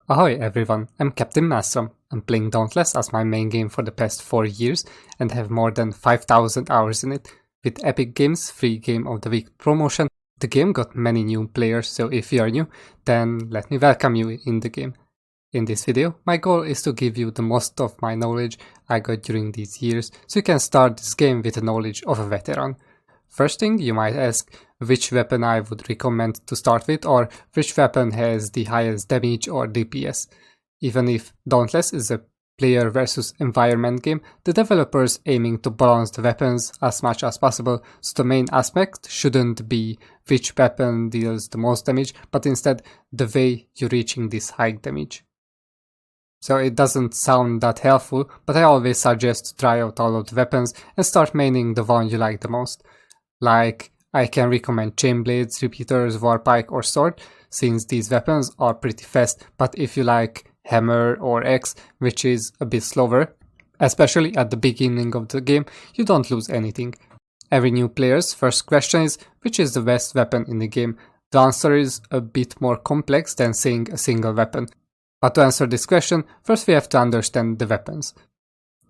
Ahoy everyone, I'm CPT-MAELSTROM. I'm playing Dauntless as my main game for the past 4 years and have more than 5,000 hours in it. With Epic Games' free Game of the Week promotion, the game got many new players, so if you are new, then let me welcome you in the game. In this video, my goal is to give you the most of my knowledge I got during these years, so you can start this game with the knowledge of a veteran. First thing you might ask, which weapon I would recommend to start with, or which weapon has the highest damage or DPS. Even if Dauntless is a player versus environment game, the developers aiming to balance the weapons as much as possible, so the main aspect shouldn't be which weapon deals the most damage, but instead the way you're reaching this high damage. So it doesn't sound that helpful, but I always suggest to try out all of the weapons and start maining the one you like the most. Like, I can recommend Chainblades, Repeaters, Warpike or Sword, since these weapons are pretty fast, but if you like Hammer or Axe, which is a bit slower, especially at the beginning of the game, you don't lose anything. Every new player's first question is, which is the best weapon in the game? The answer is a bit more complex than saying a single weapon. But to answer this question, first we have to understand the weapons.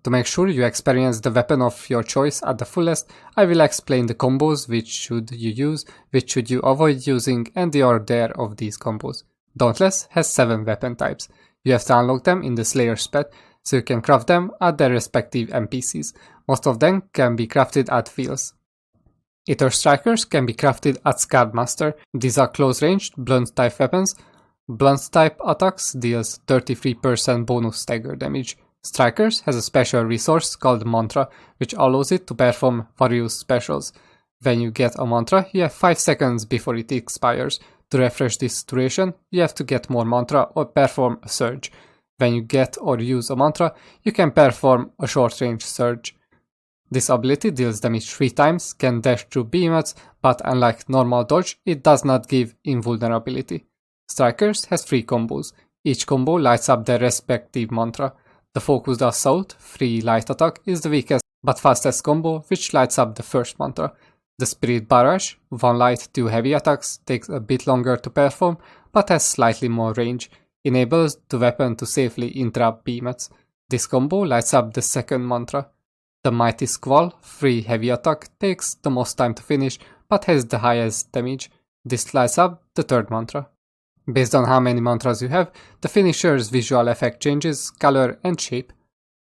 To make sure you experience the weapon of your choice at the fullest, I will explain the combos which should you use, which should you avoid using, and the order of these combos. Dauntless has 7 weapon types. You have to unlock them in the Slayer's Pet, so you can craft them at their respective NPCs. Most of them can be crafted at fields. Aether Strikers can be crafted at Scardmaster. These are close-ranged, blunt type weapons. Blunt type attacks deals 33% bonus stagger damage. Strikers has a special resource called Mantra, which allows it to perform various specials. When you get a mantra, you have 5 seconds before it expires. To refresh this duration, you have to get more mantra or perform a surge. When you get or use a mantra, you can perform a short-range surge. This ability deals damage 3 times, can dash through behemoths, but unlike normal dodge, it does not give invulnerability. Strikers has 3 combos. Each combo lights up their respective mantra. The Focused Assault, 3 light attack, is the weakest but fastest combo, which lights up the first mantra. The Spirit Barrage, 1 light, 2 heavy attacks, takes a bit longer to perform, but has slightly more range, enables the weapon to safely interrupt behemoths. This combo lights up the second mantra. The Mighty Squall, 3 heavy attack, takes the most time to finish, but has the highest damage. This lights up the third mantra. Based on how many mantras you have, the finisher's visual effect changes color and shape.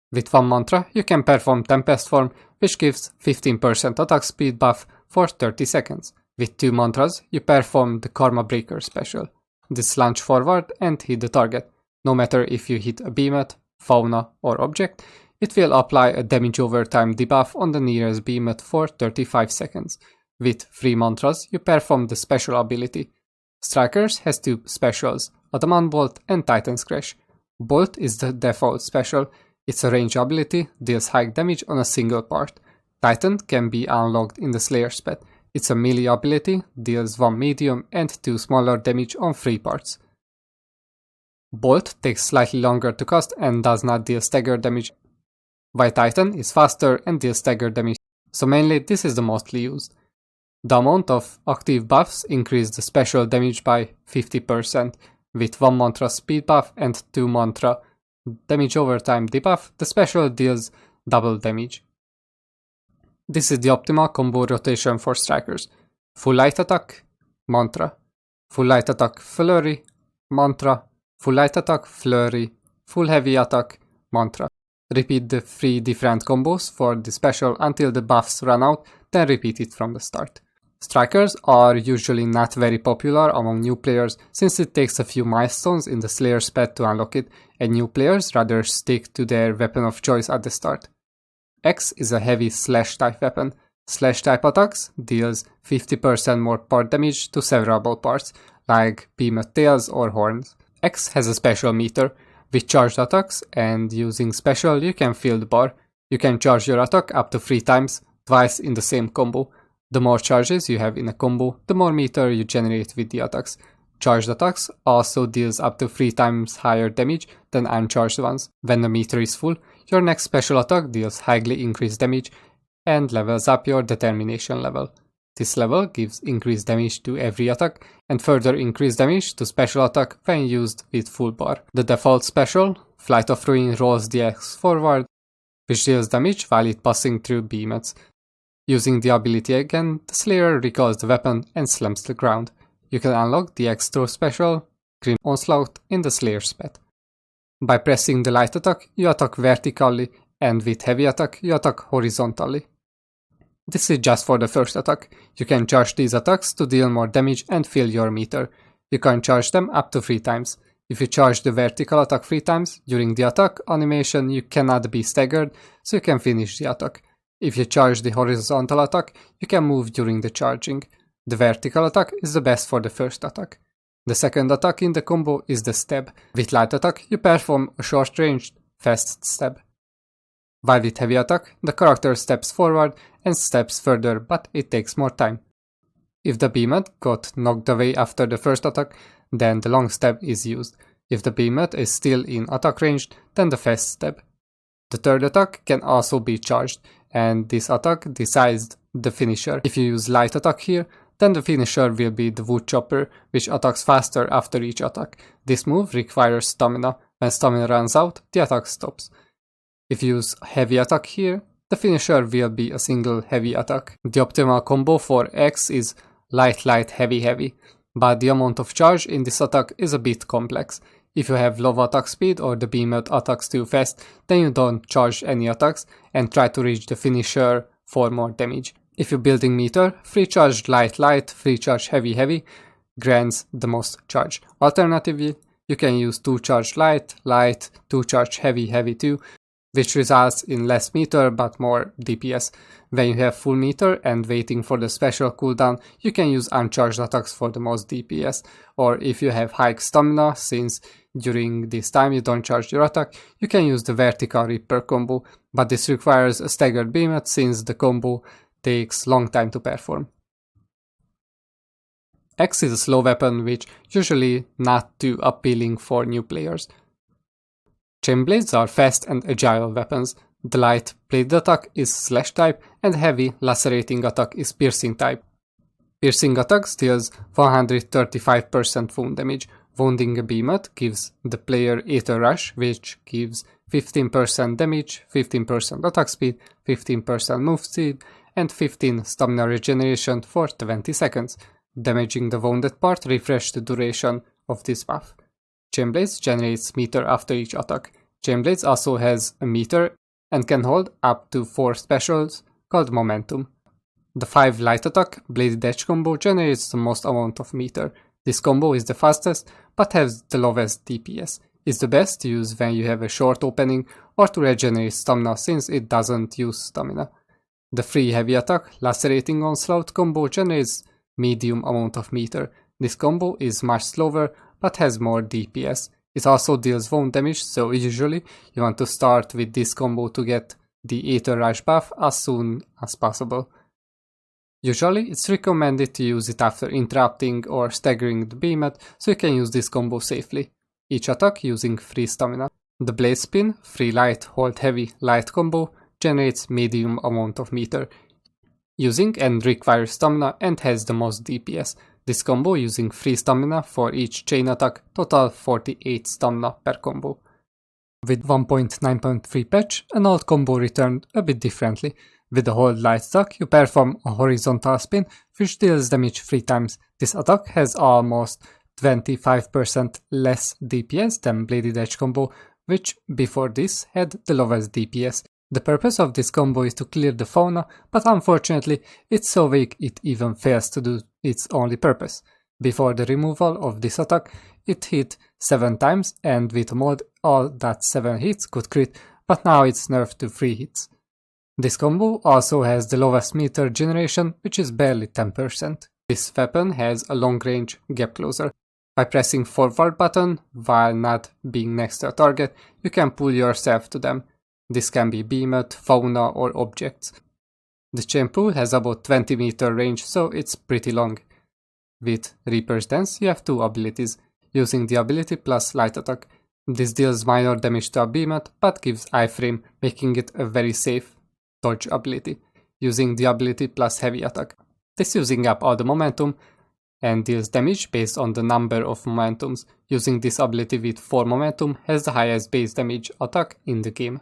With 1 mantra, you can perform Tempest Form, which gives 15% attack speed buff for 30 seconds. With 2 mantras, you perform the Karma Breaker special. This launch forward and hit the target. No matter if you hit a behemoth, fauna or object, it will apply a damage over time debuff on the nearest behemoth for 35 seconds. With 3 mantras, you perform the special ability. Strikers has 2 specials, Adamant Bolt and Titan's Crash. Bolt is the default special. It's a range ability, deals high damage on a single part. Titan can be unlocked in the Slayer's Pet. It's a melee ability, deals 1 medium and 2 smaller damage on 3 parts. Bolt takes slightly longer to cast and does not deal stagger damage, while Titan is faster and deals stagger damage, so mainly this is the mostly used. The amount of active buffs increase the special damage by 50%. With 1 mantra speed buff and 2 mantra damage over time debuff, the special deals double damage. This is the optimal combo rotation for Strikers. Full light attack, mantra. Full light attack, flurry, mantra. Full light attack, flurry. Full heavy attack, mantra. Repeat the 3 different combos for the special until the buffs run out, then repeat it from the start. Strikers are usually not very popular among new players since it takes a few milestones in the Slayer's Pet to unlock it, and new players rather stick to their weapon of choice at the start. Axe is a heavy slash type weapon. Slash type attacks deals 50% more part damage to several parts, like behemoth tails or horns. Axe has a special meter. With charged attacks and using special, you can fill the bar. You can charge your attack up to 3 times, twice in the same combo. The more charges you have in a combo, the more meter you generate with the attacks. Charged attacks also deals up to 3 times higher damage than uncharged ones. When the meter is full, your next special attack deals highly increased damage and levels up your determination level. This level gives increased damage to every attack and further increased damage to special attack when used with full bar. The default special, Flight of Ruin, rolls the axe forward, which deals damage while it passing through behemoths. Using the ability again, the Slayer recalls the weapon and slams the ground. You can unlock the axe throw special, Grim Onslaught, in the Slayer's path. By pressing the light attack, you attack vertically, and with heavy attack, you attack horizontally. This is just for the first attack. You can charge these attacks to deal more damage and fill your meter. You can charge them up to 3 times. If you charge the vertical attack 3 times, during the attack animation you cannot be staggered, so you can finish the attack. If you charge the horizontal attack, you can move during the charging. The vertical attack is the best for the first attack. The second attack in the combo is the stab. With light attack, you perform a short-ranged, fast stab. While with heavy attack, the character steps forward and steps further, but it takes more time. If the behemoth got knocked away after the first attack, then the long stab is used. If the behemoth is still in attack range, then the fast stab. The third attack can also be charged, and this attack decides the finisher. If you use light attack here, then the finisher will be the wood chopper, which attacks faster after each attack. This move requires stamina. When stamina runs out, the attack stops. If you use heavy attack here, the finisher will be a single heavy attack. The optimal combo for X is light light heavy heavy, but the amount of charge in this attack is a bit complex. If you have low attack speed or the behemoth attacks too fast, then you don't charge any attacks and try to reach the finisher for more damage. If you're building meter, free charge light light, free charge heavy heavy grants the most charge. Alternatively, you can use 2 charge light light, 2 charge heavy heavy too, which results in less meter but more DPS. When you have full meter and waiting for the special cooldown, you can use uncharged attacks for the most DPS, or if you have high stamina, since during this time you don't charge your attack, you can use the vertical Reaper combo, but this requires a staggered behemoth since the combo takes long time to perform. X is a slow weapon which usually not too appealing for new players. Chainblades are fast and agile weapons. The light blade attack is slash type and heavy lacerating attack is piercing type. Piercing attack deals 135% wound damage. Wounding a behemoth gives the player Aether Rush, which gives 15% damage, 15% attack speed, 15% move speed, and 15 stamina regeneration for 20 seconds. Damaging the wounded part refresh the duration of this buff. Chainblades generates meter after each attack. Chainblades also has a meter and can hold up to 4 specials called momentum. The 5 light attack bladed edge combo generates the most amount of meter. This combo is the fastest but has the lowest DPS. It's the best to use when you have a short opening or to regenerate stamina since it doesn't use stamina. The free heavy attack lacerating onslaught combo generates medium amount of meter. This combo is much slower but has more DPS. It also deals wound damage, so usually you want to start with this combo to get the Aether Rush buff as soon as possible. Usually it's recommended to use it after interrupting or staggering the behemoth, so you can use this combo safely. Each attack using free stamina. The blade spin, free light, hold heavy, light combo generates medium amount of meter. Using and requires stamina and has the most DPS. This combo using free stamina for each chain attack, total 48 stamina per combo. With 1.9.3 patch, an old combo returned a bit differently. With the hold light attack, you perform a horizontal spin, which deals damage 3 times. This attack has almost 25% less DPS than bladed edge combo, which before this had the lowest DPS. The purpose of this combo is to clear the fauna, but unfortunately it's so weak it even fails to do its only purpose. Before the removal of this attack, it hit 7 times and with mod all that 7 hits could crit, but now it's nerfed to 3 hits. This combo also has the lowest meter generation, which is barely 10%. This weapon has a long range gap closer. By pressing forward button while not being next to a target, you can pull yourself to them. This can be behemoth, fauna or objects. The chain pull has about 20 meter range, so it's pretty long. With Reaper's Dance you have 2 abilities, using the ability plus light attack. This deals minor damage to a behemoth but gives iframe, making it a very safe dodge ability. using the ability plus heavy attack. This using up all the momentum and deals damage based on the number of momentums. Using this ability with 4 momentum has the highest base damage attack in the game.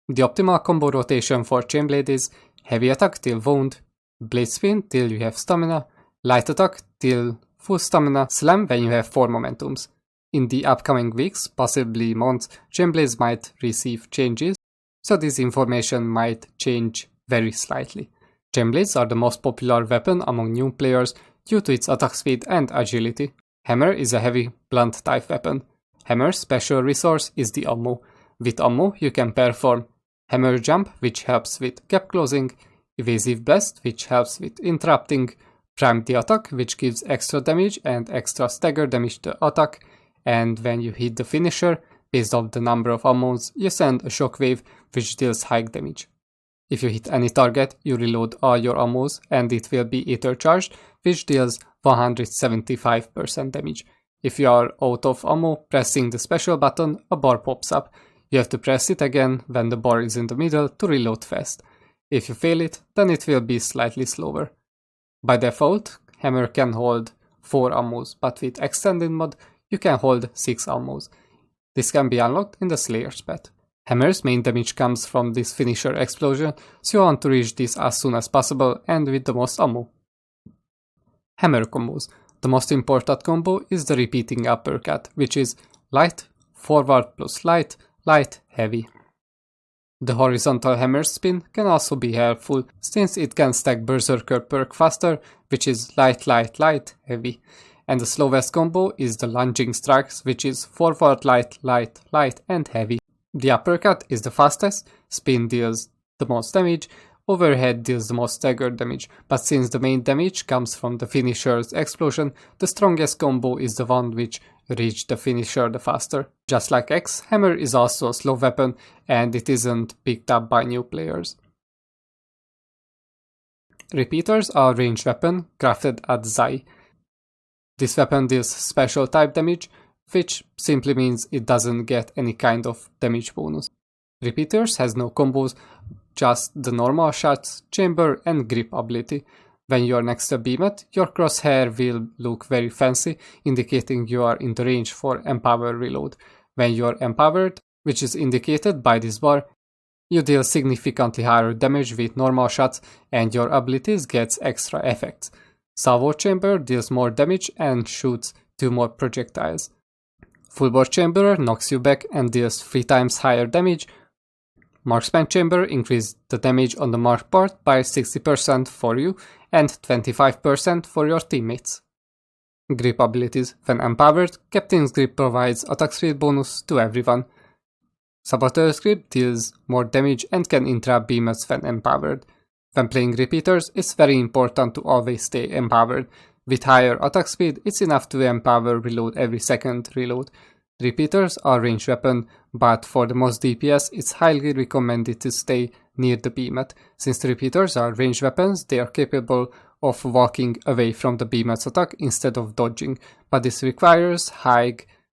The optimal combo rotation for Chainblade is heavy attack till wound, blade spin till you have stamina, light attack till full stamina, slam when you have 4 momentums. In the upcoming weeks, possibly months, Chainblades might receive changes, so this information might change very slightly. Chainblades are the most popular weapon among new players due to its attack speed and agility. Hammer is a heavy blunt type weapon. Hammer's special resource is the ammo. With ammo you can perform hammer jump, which helps with gap closing, evasive blast, which helps with interrupting, prime the attack, which gives extra damage and extra stagger damage to attack, and when you hit the finisher, based on the number of ammos, you send a shockwave which deals high damage. If you hit any target, you reload all your ammos and it will be Aether charged, which deals 175% damage. If you are out of ammo, pressing the special button, a bar pops up. You have to press it again when the bar is in the middle to reload fast. If you fail it, then it will be slightly slower. By default, Hammer can hold 4 ammos, but with extended mode, you can hold 6 ammos. This can be unlocked in the Slayer's path. Hammer's main damage comes from this finisher explosion, so you want to reach this as soon as possible and with the most ammo. Hammer combos. The most important combo is the repeating uppercut, which is light, forward plus light, light, heavy. The horizontal hammer spin can also be helpful since it can stack Berserker perk faster, which is light, light, light, heavy. And the slowest combo is the lunging strikes, which is forward light, light, light and heavy. The uppercut is the fastest, spin deals the most damage, overhead deals the most stagger damage, but since the main damage comes from the finisher's explosion, the strongest combo is the one which reaches the finisher the faster. Just like X, Hammer is also a slow weapon and it isn't picked up by new players. Repeaters are a ranged weapon crafted at Zai. This weapon deals special type damage, which simply means it doesn't get any kind of damage bonus. Repeaters has no combos, just the normal shots, chamber and grip ability. When you are next to a behemoth, your crosshair will look very fancy, indicating you are in the range for empower reload. When you are empowered, which is indicated by this bar, you deal significantly higher damage with normal shots and your abilities gets extra effects. Salvo Chamber deals more damage and shoots 2 more projectiles. Fullbore Chamber knocks you back and deals 3 times higher damage. Marksman Chamber increases the damage on the marked part by 60% for you and 25% for your teammates. Grip abilities. When empowered, Captain's Grip provides attack speed bonus to everyone. Saboteur's Grip deals more damage and can interrupt behemoths when empowered. When playing repeaters, it's very important to always stay empowered. With higher attack speed, it's enough to empower reload every second reload. Repeaters are ranged weapon, but for the most DPS, it's highly recommended to stay near the behemoth. Since the repeaters are ranged weapons, they are capable of walking away from the behemoth's attack instead of dodging, but this requires high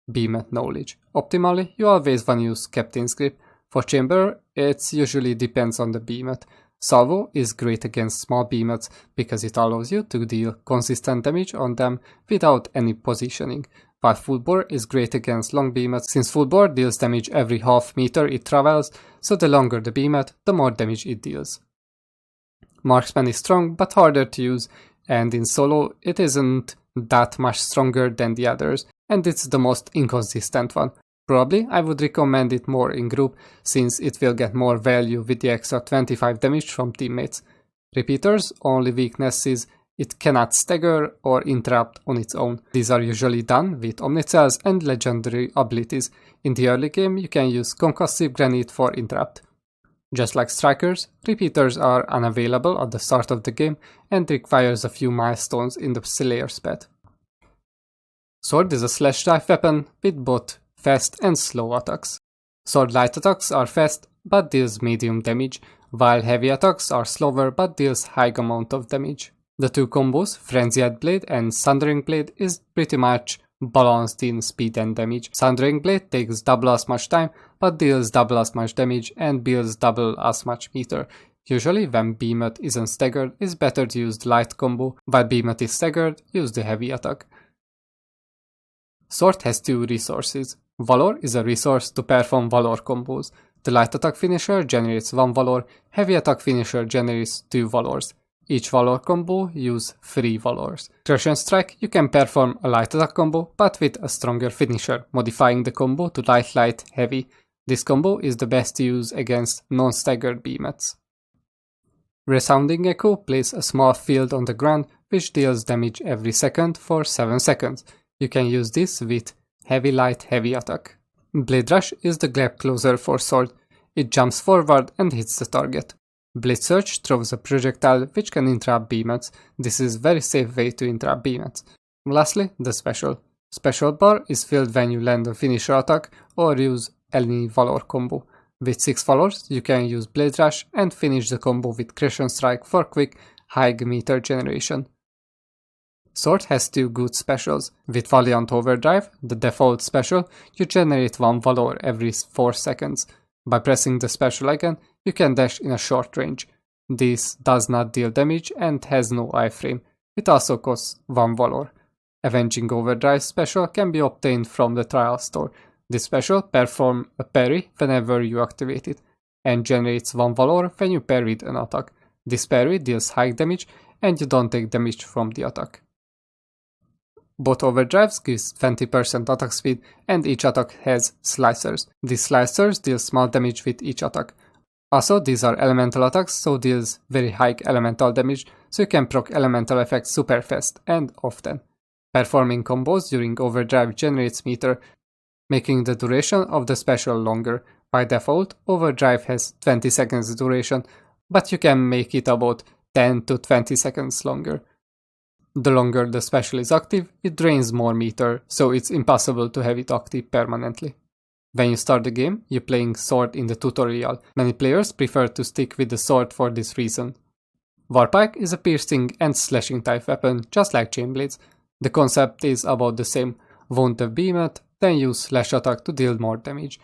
behemoth knowledge. Optimally, you always want to use Captain's Grip. For Chamber, it usually depends on the behemoth. Salvo is great against small behemoths because it allows you to deal consistent damage on them without any positioning, while Fullbore is great against long behemoths since Fullbore deals damage every half meter it travels, so the longer the behemoth, the more damage it deals. Marksman is strong but harder to use, and in solo it isn't that much stronger than the others, and it's the most inconsistent one. Probably I would recommend it more in group since it will get more value with the extra 25 damage from teammates. Repeaters' only weakness is it cannot stagger or interrupt on its own. These are usually done with Omnicells and legendary abilities. In the early game you can use Concussive Granite for interrupt. Just like Strikers, Repeaters are unavailable at the start of the game and requires a few milestones in the Slayer's path. Sword is a slash type weapon with both fast and slow attacks. Sword light attacks are fast but deals medium damage, while heavy attacks are slower but deals high amount of damage. The 2 combos, Frenzied Blade and Sundering Blade, is pretty much balanced in speed and damage. Sundering Blade takes double as much time but deals double as much damage and builds double as much meter. Usually when Behemoth isn't staggered, it's better to use the light combo, while Behemoth is staggered, use the heavy attack. SWOT has 2 resources. Valor is a resource to perform Valor combos. The light attack finisher generates 1 Valor, heavy attack finisher generates 2 Valors. Each Valor combo use 3 Valors. Crush and Strike, you can perform a light attack combo, but with a stronger finisher, modifying the combo to light, heavy. This combo is the best to use against non-staggered Behemoths. Resounding Echo places a small field on the ground which deals damage every second for 7 seconds. You can use this with heavy light, heavy attack. Blade Rush is the gap closer for sword. It jumps forward and hits the target. Blade Surge throws a projectile which can interrupt Behemoths. This is a very safe way to interrupt Behemoths. Lastly, the special. Special bar is filled when you land a finisher attack or use any Valor combo. With 6 Valors, you can use Blade Rush and finish the combo with Crush and Strike for quick, high meter generation. SWOT has 2 good specials. With Valiant Overdrive, the default special, you generate 1 Valor every 4 seconds. By pressing the special again, you can dash in a short range. This does not deal damage and has no iframe. It also costs 1 Valor. Avenging Overdrive special can be obtained from the trial store. This special performs a parry whenever you activate it, and generates 1 Valor when you parried an attack. This parry deals high damage, and you don't take damage from the attack. Both overdrives gives 20% attack speed, and each attack has slicers. These slicers deal small damage with each attack. Also, these are elemental attacks, so deals very high elemental damage, so you can proc elemental effects super fast and often. Performing combos during overdrive generates meter, making the duration of the special longer. By default, overdrive has 20 seconds duration, but you can make it about 10 to 20 seconds longer. The longer the special is active, it drains more meter, so it's impossible to have it active permanently. When you start the game, you're playing sword in the tutorial. Many players prefer to stick with the sword for this reason. Warpike is a piercing and slashing type weapon, just like Chainblades. The concept is about the same. Wound the Behemoth, then use slash attack to deal more damage.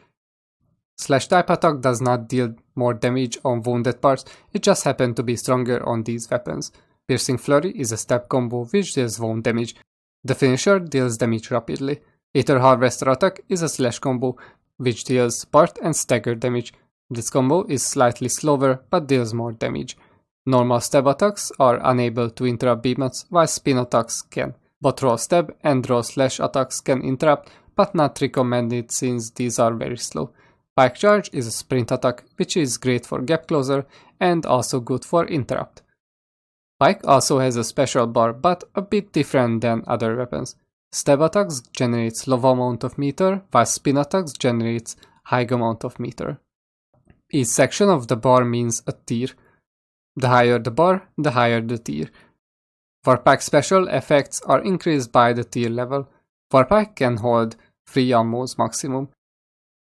Slash type attack does not deal more damage on wounded parts, it just happens to be stronger on these weapons. Piercing Flurry is a step combo which deals wound damage. The finisher deals damage rapidly. Aether Harvester attack is a slash combo which deals part and stagger damage. This combo is slightly slower but deals more damage. Normal stab attacks are unable to interrupt behemoths, while spin attacks can. Both raw stab and raw slash attacks can interrupt, but not recommended since these are very slow. Pike Charge is a sprint attack which is great for gap closer and also good for interrupt. Pike also has a special bar, but a bit different than other weapons. Stab attacks generates low amount of meter, while spin attacks generates high amount of meter. Each section of the bar means a tier. The higher the bar, the higher the tier. Warpike special effects are increased by the tier level. Warpike can hold 3 ammos maximum.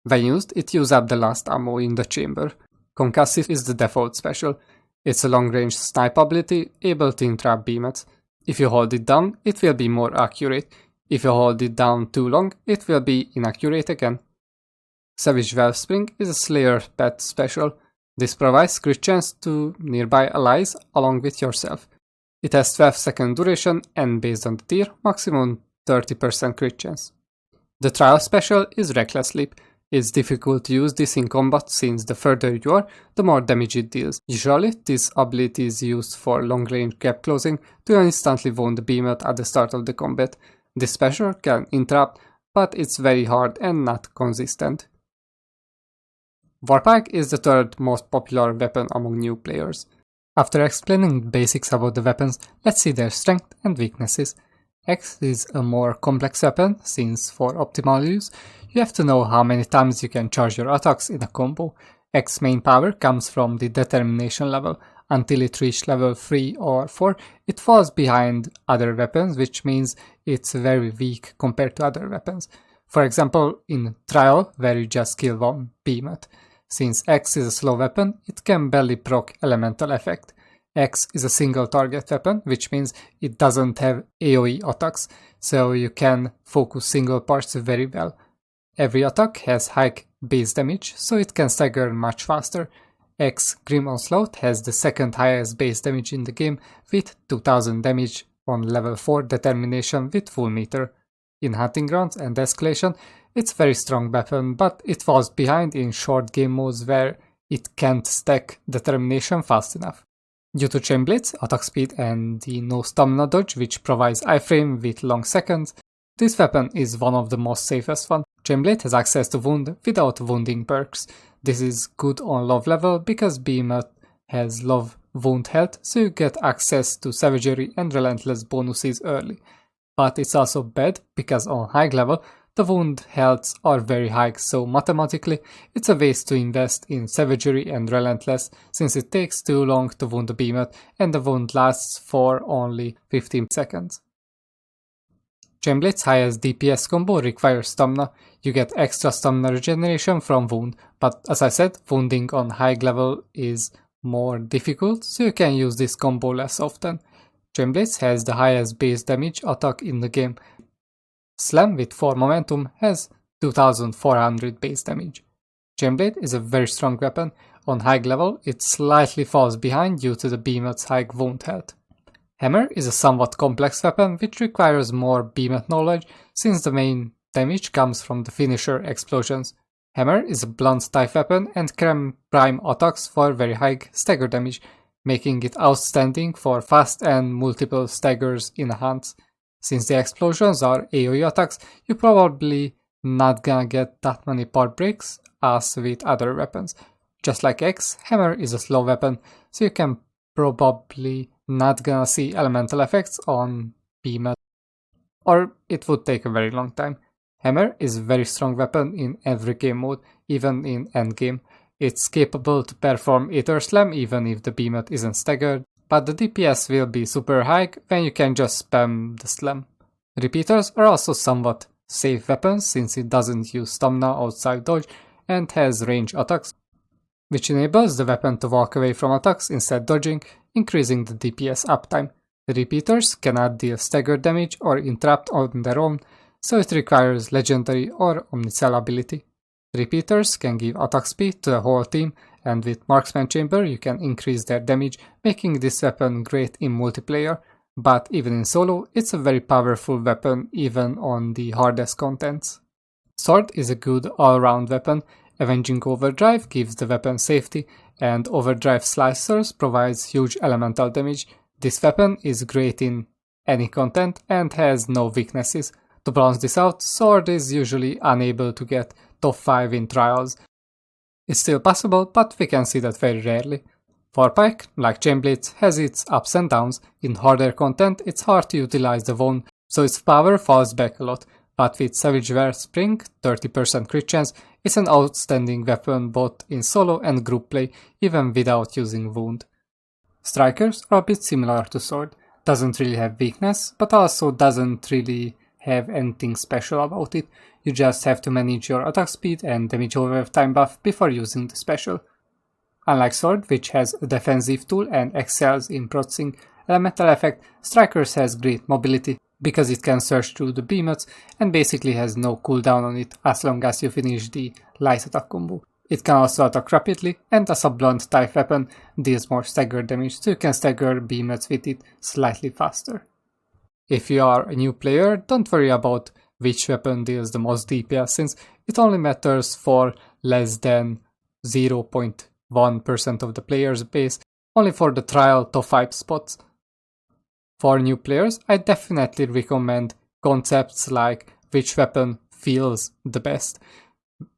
When used, it uses up the last ammo in the chamber. Concussive is the default special. It's a long-range snipe ability, able to interrupt behemoths. If you hold it down, it will be more accurate. If you hold it down too long, it will be inaccurate again. Savage Wellspring is a Slayer pet special. This provides crit chance to nearby allies along with yourself. It has 12-second duration and based on the tier, maximum 30% crit chance. The trial special is Reckless Leap. It's difficult to use this in combat since the further you are, the more damage it deals. Usually, this ability is used for long-range gap closing to instantly wound the behemoth at the start of the combat. This special can interrupt, but it's very hard and not consistent. Warpike is the third most popular weapon among new players. After explaining the basics about the weapons, let's see their strength and weaknesses. X is a more complex weapon, since for optimal use, you have to know how many times you can charge your attacks in a combo. X's main power comes from the determination level. Until it reaches level 3 or 4, it falls behind other weapons, which means it's very weak compared to other weapons. For example, in Trial, where you just kill one behemoth. Since X is a slow weapon, it can barely proc elemental effect. X is a single target weapon, which means it doesn't have AoE attacks, so you can focus single parts very well. Every attack has high base damage, so it can stagger much faster. X Grim Onslaught has the second highest base damage in the game with 2000 damage on level 4 determination with full meter. In Hunting Grounds and Escalation, it's a very strong weapon, but it falls behind in short game modes where it can't stack determination fast enough. Due to Chainblades, attack speed and the no stamina dodge which provides iframe with long seconds, this weapon is one of the most safest one. Chainblade has access to wound without wounding perks. This is good on low level because Behemoth has low wound health, so you get access to savagery and relentless bonuses early. But it's also bad because on high level the wound healths are very high, so mathematically it's a waste to invest in savagery and relentless since it takes too long to wound the Behemoth and the wound lasts for only 15 seconds. Chainblade's highest DPS combo requires stamina. You get extra stamina regeneration from wound, but as I said, wounding on high level is more difficult, so you can use this combo less often. Chainblades has the highest base damage attack in the game. Slam with 4 momentum has 2400 base damage. Chainblade is a very strong weapon. On high level, it slightly falls behind due to the Behemoth's high wound health. Hammer is a somewhat complex weapon which requires more Behemoth knowledge since the main damage comes from the finisher explosions. Hammer is a blunt type weapon and can prime attacks for very high stagger damage, making it outstanding for fast and multiple staggers in a hunt. Since the explosions are AoE attacks, you're probably not gonna get that many part breaks as with other weapons. Just like X, Hammer is a slow weapon, so you can probably not gonna see elemental effects on Behemoth, or it would take a very long time. Hammer is a very strong weapon in every game mode, even in endgame. It's capable to perform Aether Slam even if the Behemoth isn't staggered, but the DPS will be super high when you can just spam the slam. Repeaters are also somewhat safe weapons since it doesn't use stamina outside dodge and has range attacks, which enables the weapon to walk away from attacks instead dodging, increasing the DPS uptime. The repeaters cannot deal stagger damage or interrupt on their own, so it requires legendary or omnicell ability. Repeaters can give attack speed to the whole team, and with Marksman Chamber you can increase their damage, making this weapon great in multiplayer, but even in solo it's a very powerful weapon even on the hardest contents. Sword is a good all-round weapon. Avenging Overdrive gives the weapon safety, and Overdrive Slicers provides huge elemental damage. This weapon is great in any content and has no weaknesses. To balance this out, Sword is usually unable to get top 5 in trials. It's still possible, but we can see that very rarely. Warpike, like Chainblades, has its ups and downs. In harder content, it's hard to utilize the wound, so its power falls back a lot. But with Savage Wear Spring, 30% crit chance, it's an outstanding weapon both in solo and group play, even without using wound. Strikers are a bit similar to Sword, doesn't really have weakness, but also doesn't really have anything special about it. You just have to manage your attack speed and damage over time buff before using the special. Unlike Sword, which has a defensive tool and excels in proccing elemental effect, Strikers has great mobility because it can search through the Behemoths and basically has no cooldown on it as long as you finish the light attack combo. It can also attack rapidly, and as a blunt type weapon deals more stagger damage, so you can stagger Behemoths with it slightly faster. If you are a new player, don't worry about which weapon deals the most DPS since it only matters for less than 0.1% of the player's base, only for the trial top 5 spots. For new players, I definitely recommend concepts like which weapon feels the best.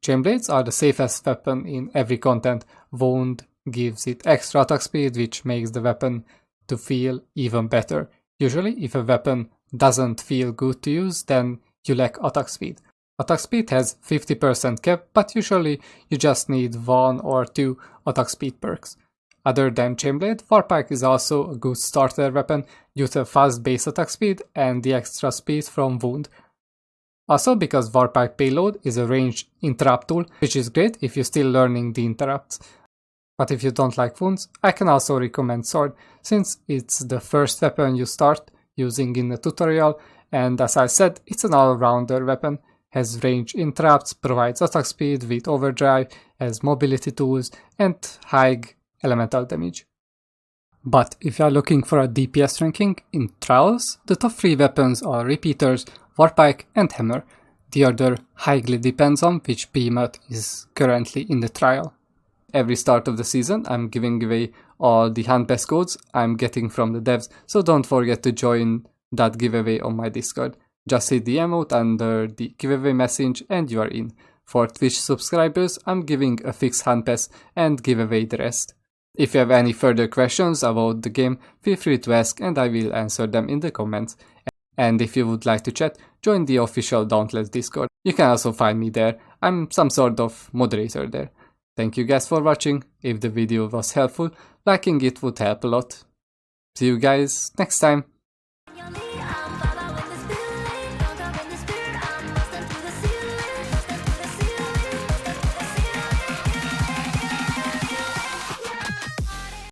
Chainblades are the safest weapon in every content. Wound gives it extra attack speed, which makes the weapon to feel even better. Usually, if a weapon doesn't feel good to use, then you lack attack speed. Attack speed has 50% cap, but usually you just need 1 or 2 attack speed perks. Other than Chainblade, Warpike is also a good starter weapon due to fast base attack speed and the extra speed from wound. Also because Warpike payload is a ranged interrupt tool, which is great if you're still learning the interrupts. But if you don't like wounds, I can also recommend Sword, since it's the first weapon you start using in the tutorial, and as I said, it's an all-rounder weapon. has range interrupts, provides attack speed with overdrive, has mobility tools, and high elemental damage. But if you are looking for a DPS ranking in Trials, the top 3 weapons are Repeaters, Warpike, and Hammer. The order highly depends on which behemoth is currently in the trial. Every start of the season I'm giving away all the Huntpass codes I'm getting from the devs, so don't forget to join that giveaway on my Discord. Just hit the emote under the giveaway message and you are in. For Twitch subscribers I'm giving a fixed Huntpass and give away the rest. If you have any further questions about the game, feel free to ask and I will answer them in the comments. And if you would like to chat, join the official Dauntless Discord. You can also find me there. I'm some sort of moderator there. Thank you guys for watching. If the video was helpful, liking it would help a lot. See you guys next time.